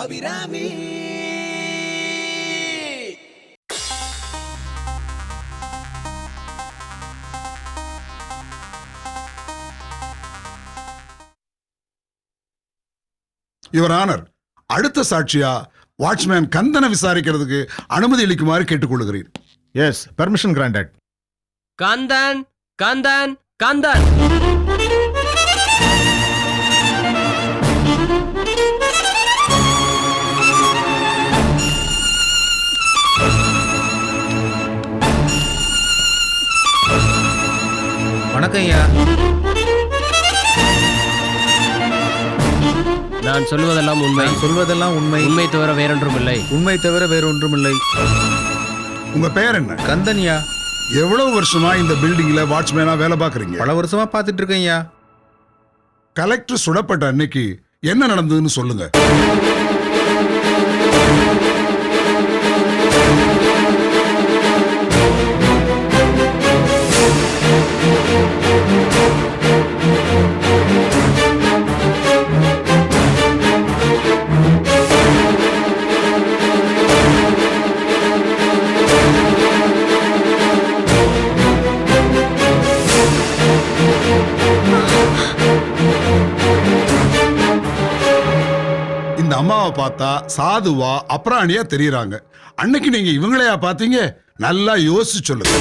Abirami. Your honour, அடுத்த சாட்சியா watchman கந்தனை விசாரிக்கிறதுக்கு அனுமதி அளிக்குமாறு கேட்டுக்கொள்கிறேன். Yes, permission granted. Kandan Kandan Kandan. வணக்கம் ஐயா. நான் சொல்வதெல்லாம் உண்மை. சொல்வதெல்லாம் உண்மை. உண்மை தவிர வேறொன்றும் இல்லை. உண்மை தவிர வேறொன்றும் இல்லை. உங்க பெயர் என்ன? கந்தன்யா. எவ்வளவு வருஷமா இந்த பில்டிங்ல வாட்ச்மேனா வேலை பார்க்கறீங்க? பல வருஷமா பார்த்துட்டு இருக்கேன் ஐயா. கலெக்டர் சுடப்பட்ட அன்னைக்கு என்ன நடந்ததுன்னு சொல்லுங்க. இந்த அம்மாவை பார்த்தா சாதுவா அப்ராணியா தெரியறாங்க. அன்னைக்கு நீங்க இவங்களையா பாத்தீங்க? நல்லா யோசிச்சு சொல்லுங்க.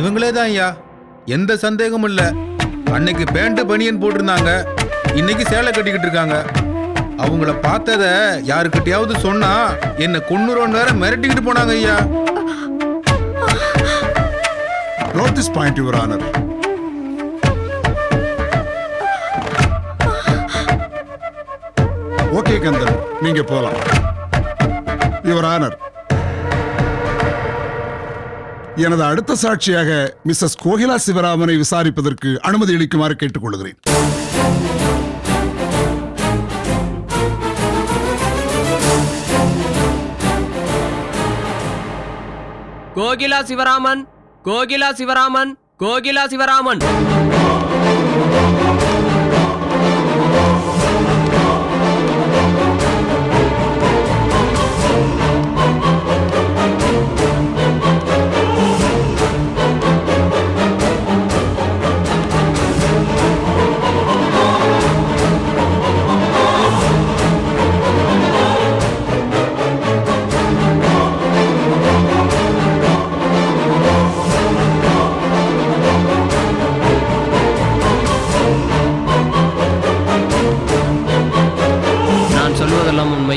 இவங்களே தான் ஐயா, எந்த சந்தேகமும் இல்ல. அன்னைக்கு பேண்ட் பனியன் போட்டிருந்தாங்க, இன்னைக்கு சேலை கட்டிக்கிட்டு இருக்காங்க. அவங்கள பார்த்தத யாருக்கிட்டையாவது சொன்னா என்ன கொன்னுறோன்னு வேற மிரட்டிக்கிட்டு போனாங்க ஐயா. Note this point, Your Honor. Okay Kandan, நீங்க போலாம். Your Honor, எனது அடுத்த சாட்சியாக மிஸ்ஸஸ் கோகிலா சிவராமனை விசாரிப்பதற்கு அனுமதி அளிக்குமாறு கேட்டுக்கொள்கிறேன். கோகிலா சிவராமன், கோகிலா சிவராமன், கோகிலா சிவராமன். சொல்வதெல்லாம் உண்மை.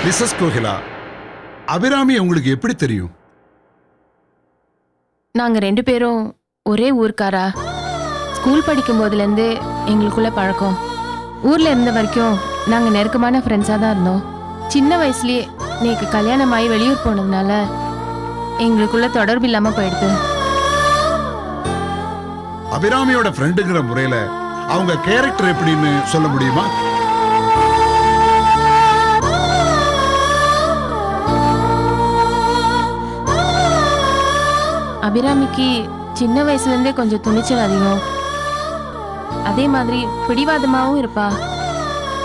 மிஸ்ஸஸ் கோகிலா, அபிராமி உங்களுக்கு எப்படி தெரியும்? நாங்க 2 பேரும் ஒரே ஊர்க்காரா. ஸ்கூல் படிக்கும் போதுலேருந்து எங்களுக்குள்ள பழக்கம். ஊர்ல இருந்த வரைக்கும் நாங்க நெருக்கமான ஃப்ரெண்ட்ஸாக தான் இருந்தோம். சின்ன வயசுலயே நேக்கு கல்யாணமாகி வெளியூர் போனதுனால எங்களுக்குள்ள தொடர்பு இல்லாம போயிடுது. அபிராமியோட ஃப்ரெண்டுங்கிற முறையில அவங்க கேரக்டர் எப்படின்னு சொல்ல முடியுமா? அபிராமிக்கு சின்ன வயசுலேருந்தே கொஞ்சம் துணிச்சல் அதிகம். அதே மாதிரி பிடிவாதமாகவும் இருப்பா.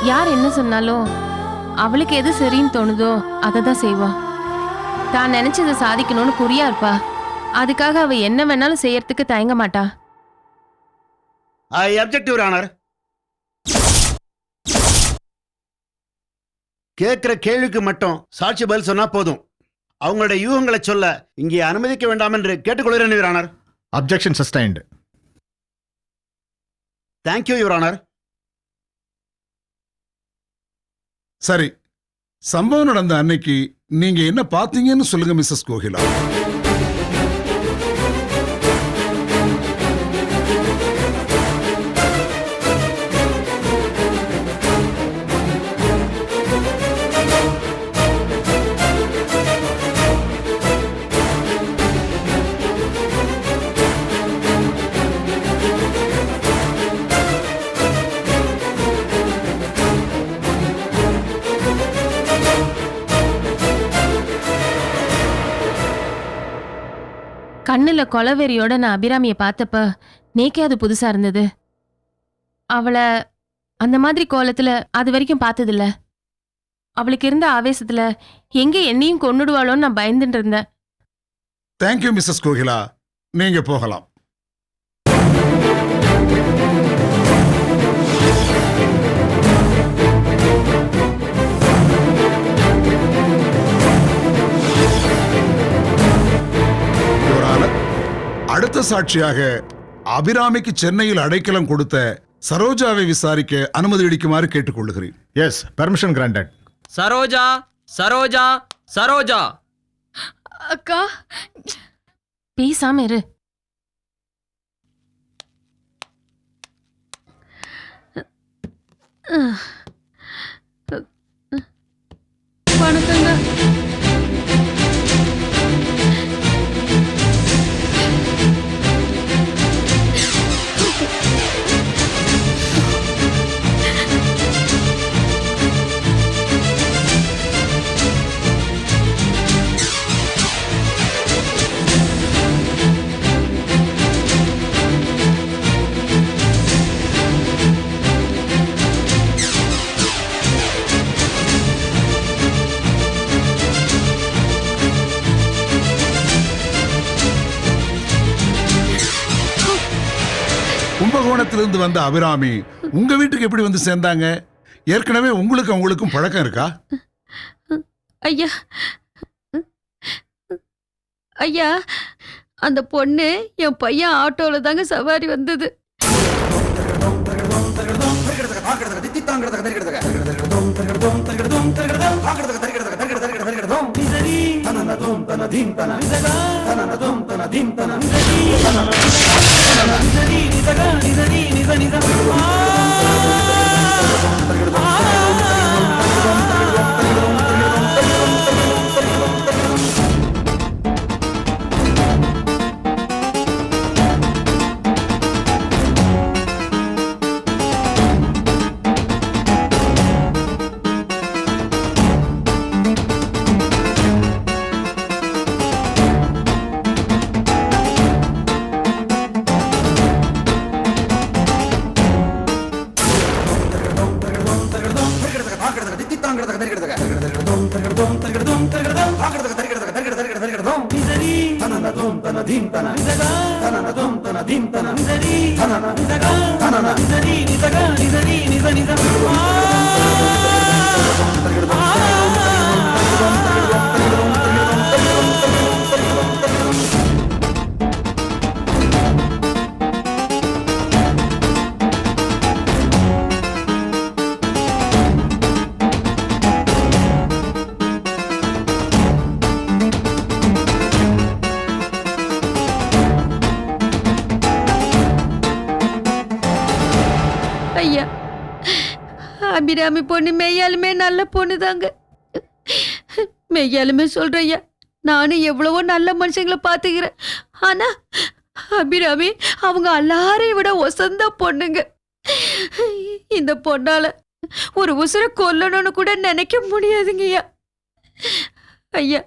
யார் என்ன சொன்னாலும் அவளுக்கு எது சரின்னு தோணுதோ அதை தான் செய்வா. தான் நினைச்சதை சாதிக்கணும்னு குறியா இருப்பா. அதுக்காக அவ என்ன வேணாலும் செய்யறதுக்கு தயங்க மாட்டா. ஐ அப்ஜெக்ட் யுவர் ஆனர். கேட்கிற கேள்விக்கு மட்டும் சாட்சி பதில் சொன்னா போதும். அவங்களுடைய யூகங்களை சொல்ல இங்கே அனுமதிக்க வேண்டாம் என்று கேட்டுக்கொள்கிறேன் your honour. Objection sustained. Thank you your honour. சரி, சம்பவம் நடந்த அன்னைக்கு நீங்க என்ன பாத்தீங்கன்னு சொல்லுங்க மிஸ்ஸஸ் கோகிலா. கண்ணுல கொலவெறியோட நான் அபிராமிய பார்த்தப்ப நேக்கே அது புதுசா இருந்தது. அவளை அந்த மாதிரி கோலத்துல அது வரைக்கும் பார்த்ததில்ல. அவளுக்கு இருந்த ஆவேசத்துல எங்க என்னையும் கொன்னுடுவாளோன்னு நான் பயந்துட்டு இருந்தேன். தேங்க்யூ மிஸ்ஸஸ் கோகிலா, நீங்க போகலாம். அடுத்த சாட்சியாக அபிராமிக்கு சென்னையில் அடைக்கலம் கொடுத்த சரோஜாவை விசாரிக்க அனுமதி அளிக்குமாறு கேட்டுக்கொள்கிறேன். Yes, permission granted. Saroja, Saroja, Saroja. அக்கா, பேசாம இரு. வணக்கங்க. கும்பகோணத்திலிருந்து வந்த அபிராமி உங்க வீட்டுக்கு எப்படி வந்து சேர்ந்தாங்க? ஏற்கனவே உங்களுக்கு அவங்களுக்கும் பழக்கம் இருக்கா? ஐயா, ஐயா, அந்த பொண்ணு என் பையன் ஆட்டோல தாங்க சவாரி வந்தது. ஐயா, அபிராமி பொண்ணு மெய்யாலுமே நல்ல பொண்ணு தாங்க. மெய்யாலுமே சொல்றையா, நானும் எவ்வளவோ நல்ல மனுஷங்களை பார்த்துக்கிறேன். ஆனா அபிராமி அவங்க எல்லாரையும் விட ஒசந்த பொண்ணுங்க. இந்த பொண்ணால ஒரு உசுரை கொல்லணும்னு கூட நினைக்க முடியாதுங்கய்யா. ஐயா,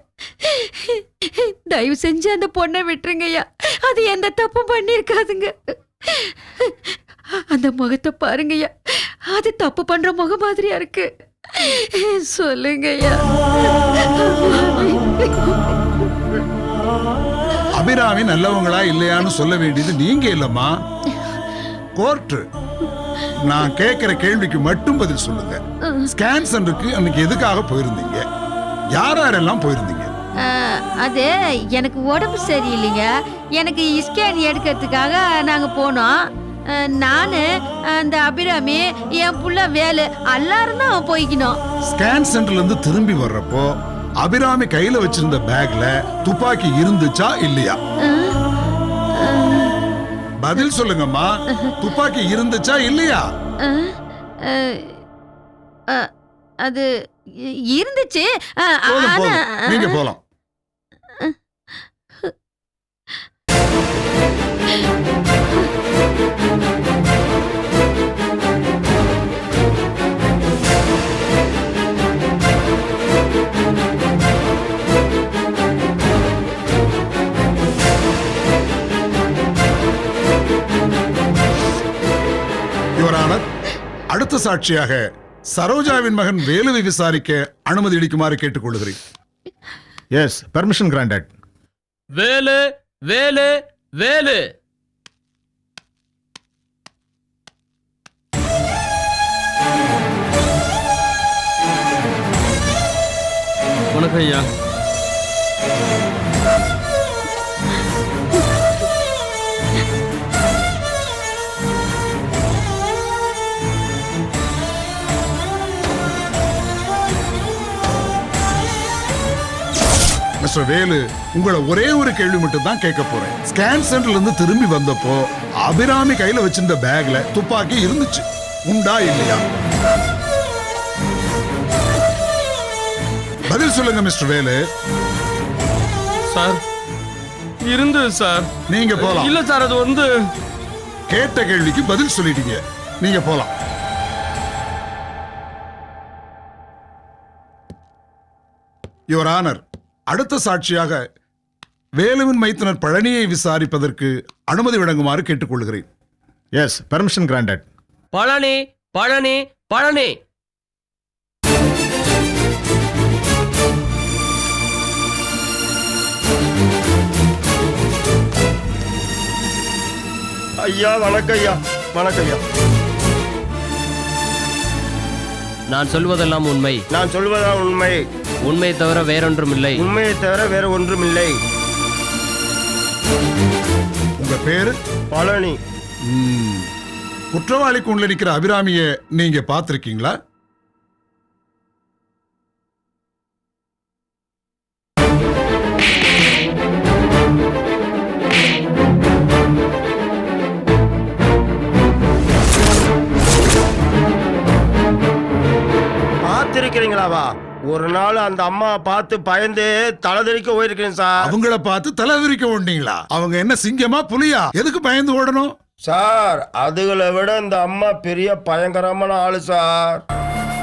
தயவு செஞ்சு அந்த பொண்ணை விட்டுருங்கய்யா. அது எந்த தப்பும் பண்ணிருக்காதுங்க. அந்த முகத்தை பாருங்கய்யா, அது தப்பு பண்ற முகம் மாதிரியா இருக்கு. சொல்லுங்கய்யா. அபிராமி நல்லவங்களா இல்லையான்னு சொல்ல வேண்டியது நீங்க இல்லம்மா, கோர்ட். நான் கேட்கிற கேள்விக்கு மட்டும் பதில் சொல்லுங்க. ஸ்கேன் சென்டருக்கு அன்னைக்கு எதுக்காக போயிருந்தீங்க? யாரெல்லாம் போயிருந்தீங்க? அது எனக்கு உடம்பு சரியில்லைங்க. எனக்கு ஸ்கேன் எடுக்கிறதுக்காக நாங்க போனோம். நானு, அந்த அபிராமி, என் புள்ள வேலு எல்லாரும் தான் போய்க்கணும். ஸ்கேன் சென்டர்ல இருந்து திரும்பி வர்றப்போ அபிராமி கையில வச்சிருந்த பேக்ல துப்பாக்கி இருந்துச்சா இல்லையா? பதில் சொல்லுங்கம்மா, துப்பாக்கி இருந்துச்சா இல்லையா? அது இருந்துச்சு. போதும், போதும். நீங்க போலாம். அடுத்த சாட்சியாக சரோஜாவின் மகன் வேலுவை விசாரிக்க அனுமதி அளிக்குமாறு கேட்டுக்கொள்கிறேன். Yes, permission granted. Velu Velu Velu. வணக்கம் ஐயா. மிஸ்டர் வேலு, உங்களை ஒரே ஒரு கேள்வி மட்டும் தான் கேட்க போறேன். ஸ்கேன் சென்டர்ல இருந்து திரும்பி வந்தப்போ அபிராமி கையில வச்சிருந்த பேக்ல துப்பாக்கி இருந்துச்சு, உண்டா இல்லையா? பதில் சொல்லுங்க மிஸ்டர் வேலு. சார் இருந்தது சார். நீங்க போலாம். இல்ல சார், அது வந்து கேட்ட கேள்விக்கு பதில் சொல்லிட்டீங்க, நீங்க போலாம். யுவர் ஆனர், அடுத்த சாட்சியாக வேலுவின் மைத்துனர் பழனியை விசாரிப்பதற்கு அனுமதி வழங்குமாறு கேட்டுக்கொள்கிறேன். Yes, permission granted. Palani Palani Palani. ஐயா வணக்கம் ஐயா. வணக்கம் ஐயா. நான் சொல்வதெல்லாம் உண்மை. நான் சொல்வதுதான் உண்மை. உண்மையை தவிர வேறொன்றும் இல்லை. உண்மையை தவிர வேற ஒன்றும் இல்லை. உங்க பேரு? பழனி. குற்றவாளி கூண்டில் நிக்கிற அபிராமிய நீங்க பார்த்திருக்கீங்களா? பார்த்திருக்கிறீங்களாவா? ஒரு நாள் அந்த அம்மா பார்த்து பயந்து தலைதறிக்க போயிருக்கேன் சார். அவங்கள பார்த்து தலைவிரிக்க ஓடுனீங்களா? அவங்க என்ன சிங்கமா புலியா? எதுக்கு பயந்து ஓடணும்? சார் அதுகளை விட இந்த அம்மா பெரிய பயங்கரமான ஆளு சார்.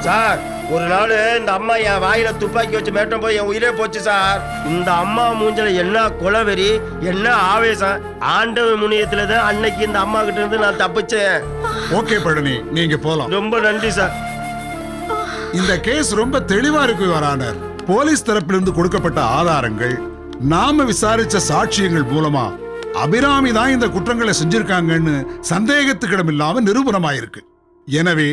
சார் ஒரு நாள் இந்த அம்மா என் வாயில துப்பாக்கி வச்சு மேட்டம் போய் என் உயிரே போச்சு சார். இந்த அம்மா மூஞ்சல என்ன கொலவெறி, என்ன ஆவேசம். ஆண்டவன் முனியத்துல தான் அன்னைக்கு இந்த அம்மா கிட்ட இருந்து நான் தப்பிச்சேன். ஓகே பழனி, நீங்க போலாம். ரொம்ப நன்றி சார். இந்த கேஸ் ரொம்ப தெளிவா இருக்கு யுவர் ஆனர். போலீஸ் தரப்பிலிருந்து கொடுக்கப்பட்ட ஆதாரங்கள், நாம விசாரிச்ச சாட்சியங்கள் மூலமா அபிராமி தான் இந்த குற்றங்களை செஞ்சிருக்காங்கன்னு சந்தேகத்துக்கிடமில்லாம நிரூபணமாயிருக்கு. எனவே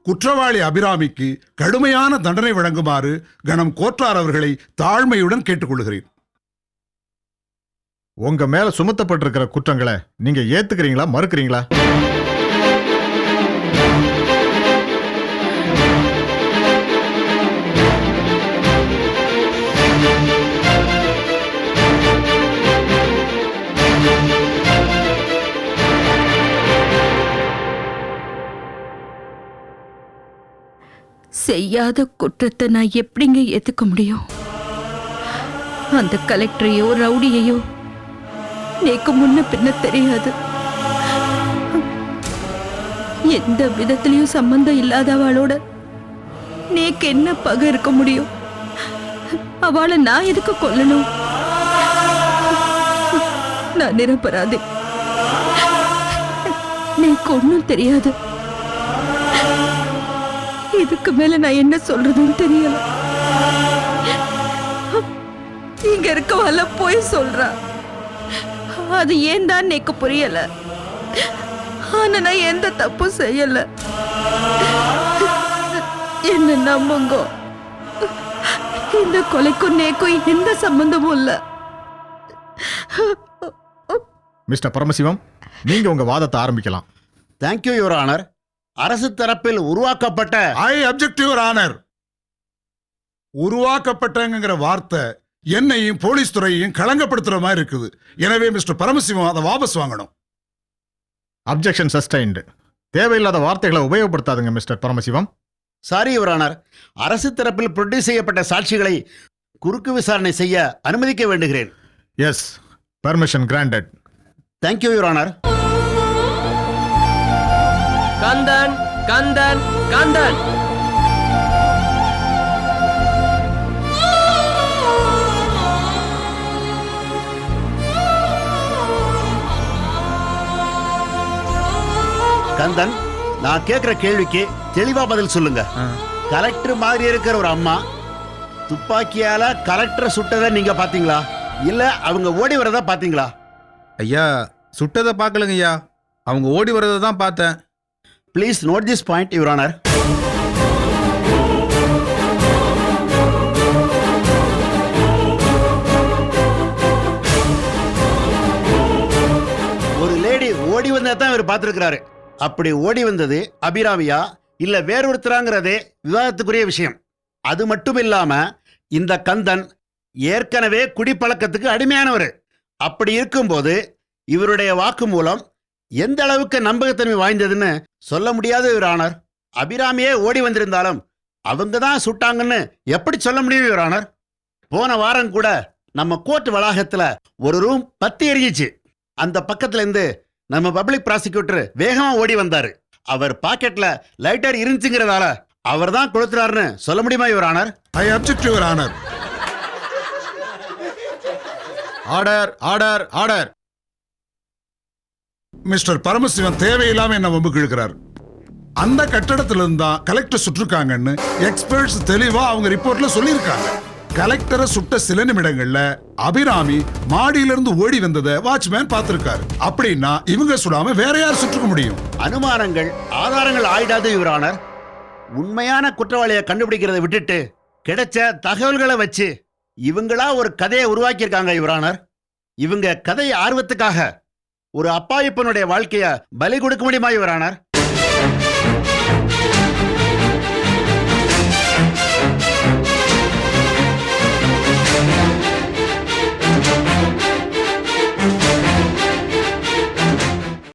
குற்றவாளி அபிராமிக்கு கடுமையான தண்டனை வழங்குமாறு கணம் கோற்றார் அவர்களை தாழ்மையுடன் கேட்டுக்கொள்கிறேன். உங்க மேல சுமத்தப்பட்டிருக்கிற குற்றங்களை நீங்க ஏத்துக்கிறீங்களா, மறுக்கிறீங்களா? செய்யாத குற்றத்தை நான் எப்படிங்க ஏத்துக்க முடியும்? அந்த கலெக்டரையோ ரவுடியையோ நேக்கு முன்ன பின்ன தெரியாது. எந்த விதத்திலையும் சம்பந்தம் இல்லாதவளோட நேக்கு என்ன பகை இருக்க முடியும்? அவளை நான் எதுக்கு கொல்லணும்? நான் நிரபராதி. நேக்கு ஒன்னும் தெரியாது. இதுக்கு மேல நான் என்ன சொல்றதுன்னு தெரியல. இங்க இருக்கவள போய் சொல்றா. அது ஏன் தான் எனக்கு புரியல. ஆனா நான் எந்த தப்பும் செய்யல. என்ன நம்புங்க, இந்த கொலைக்கும் நேக்கும் எந்த சம்பந்தமும் இல்ல. மிஸ்டர் பரமசிவம், நீங்க உங்க வாதத்தை ஆரம்பிக்கலாம். Thank you your honour. அரசு தரப்பில் உருவாக்கப்பட்ட ஐ அப்ஜெக்ட் யுவர் ஆனர். உருவாக்கப்பட்டங்கிற வார்த்தை என்னையும் போலீஸ் துறையையும் களங்கப்படுத்துற மாதிரி இருக்குது. எனவே மிஸ்டர் பரமசிவம் அதை வாபஸ் வாங்கணும். Objection sustained. தேவையில்லாத வார்த்தைகளை உபயோகப்படுத்தாதுங்க mister Paramasivam. Sorry your honour. அரசு தரப்பில் ப்ரொடியூஸ் செய்யப்பட்ட சாட்சிகளை குறுக்கு விசாரணை செய்ய அனுமதிக்க வேண்டுகிறேன். Yes, permission granted. Thank you your honour. Kandan Kandan Kandan. Kandan, நான் கேட்கிற கேள்விக்கு தெளிவா பதில் சொல்லுங்க. ஆ. கலெக்டர் மாதிரி இருக்கிற ஒரு அம்மா துப்பாக்கியால கலெக்டரை சுட்டதை நீங்க பாத்தீங்களா, இல்ல அவங்க ஓடி வரதா பாத்தீங்களா? ஐயா சுட்டதை பார்க்கலங்க ஐயா, அவங்க ஓடி வர்றதை தான் பார்த்தேன். Please note this point your honour. ஒரு லேடி ஓடி வந்ததை தான் இவர் பார்த்திருக்கிறாரு. அப்படி ஓடி வந்தது அபிராமியா இல்ல வேறொருத்தராங்கிறதே விவாதத்துக்குரிய விஷயம். அது மட்டும் இல்லாம இந்த கந்தன் ஏற்கனவே குடிப்பழக்கத்துக்கு அடிமையானவர். அப்படி இருக்கும்போது இவருடைய வாக்குமூலம் எந்த அளவுக்கு நம்பகத்தன்மை வாய்ந்ததுன்னு சொல்ல முடியாத யுவர் ஆனர். அபிராமியே ஓடி வந்திருந்தாலும் அவங்க தான் சுட்டாங்கன்னு எப்படி சொல்ல முடியும் யுவர் ஆனர்? போன வாரம் கூட நம்ம கோர்ட் வளாகத்துல ஒரு ரூம் பத்தி எரிஞ்சிச்சு. அந்த பக்கத்துல இருந்து நம்ம பப்ளிக் ப்ராசிக்யூட்டர் வேகமா ஓடி வந்தாரு. அவர் பாக்கெட்ல லைட்டர் இருந்துச்சுங்கிறதால அவர் தான் கொளுத்துறாருன்னு சொல்ல முடியுமா your honour? I object your honour. Order order order. Mister Paramasivan தேவையில்லாம என்ன வம்புக்கு இழுக்கிறார். அந்த கட்டடத்துல இருந்தா கலெக்டர் சுட்டிருக்காங்கன்னு எக்ஸ்பர்ட்ஸ் தெளிவா அவங்க ரிப்போர்ட்ல சொல்லியிருக்காங்க. கலெக்டரை சுட்ட சில நிமிடங்கள்ல அபிராமி மாடியில இருந்து ஓடி வந்ததை வாட்ச்மேன் பார்த்திருக்காரு. அப்படின்னா இவங்க சுடாம வேற யார் சுட்டுக்க முடியும்? அனுமானங்கள் ஆதாரங்கள் ஆயிடாது யுவர் ஆனர். உண்மையான குற்றவாளியை கண்டுபிடிக்கிறதை விட்டுட்டு கிடைச்ச தகவல்களை வச்சு இவங்களா ஒரு கதையை உருவாக்கியிருக்காங்க யுவர் ஆனர். இவங்க கதை ஆர்வத்துக்காக ஒரு அப்பாவிப்பனுடைய வாழ்க்கைய பலி கொடுக்க முடியுமா யுவர் ஆனர்?